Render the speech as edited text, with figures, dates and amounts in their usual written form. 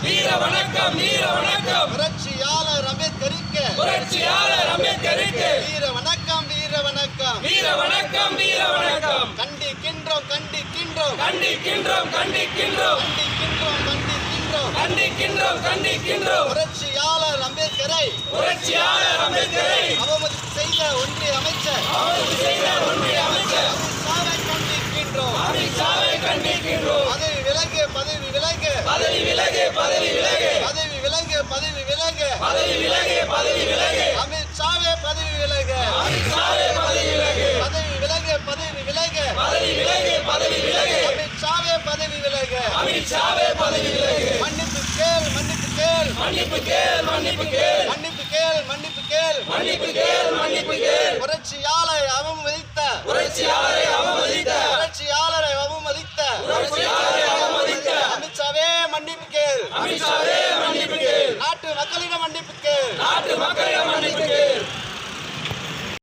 வீர வணக்கம் வீர வணக்கம் புரட்சியாளர் அம்பேத்கருக்கு புரட்சியாளர் அம்பேத்கருக்கு வீர வணக்கம் வீர வணக்கம் வீர வணக்கம் வீர வணக்கம் கண்டிக்கின்றோம் கண்டிக்கின்றோம் கண்டிக்கின்றோம் கண்டிக்கின்றோம் கண்டிக்கின்றோம் கண்டிக்கின்றோம் கண்டிக்கின்றோம் கண்டிக்கின்றோம் புரட்சியாளர் அம்பேத்கரை புரட்சியாளர் அம்பேத்கரை அவமதிப்பு செய்த ஒன்றிய அமைச்சர் அவருக்கு செய்த ஒன்றிய அமைச்சர் அமித்ஷாவை கண்டிக்கின்றோம் அமித்ஷாவை கண்டிக்கின்றோம் பதவி விலகு பதவி விலகு பதவி விலகு பதவி விலகு பதவி விலகு பதவி விலகு பதவி விலகு பதவி விலகு அமித்ஷாவே பதவி விலகு அமித்ஷாவே பதவி விலகு பதவி விலகு பதவி விலகு பதவி விலகு பதவி விலகு அமித்ஷாவே பதவி விலகு அமித்ஷாவே பதவி விலகு மன்னிப்பு கேள் மன்னிப்பு கேள் மன்னிப்பு கேள் மன்னிப்பு கேள் மன்னிப்பு கேள் மன்னிப்பு கேள் மன்னிப்பு கேள் மன்னிப்பு கேள் புரட்சியாளரை அவமதித்த புரட்சியாளரை அவமதித்த புரட்சியாளரை அவமதித்த புரட்சியாளரை அவமதித்த அமித்ஷாவே மன்னிப்பு கேள் அமித்ஷாவே மன்னிப்பு கேள் நாட்டு மக்களிடம் மன்னிப்பு கேள் நாட்டு மக்களிடம் மன்னிப்பு கேள்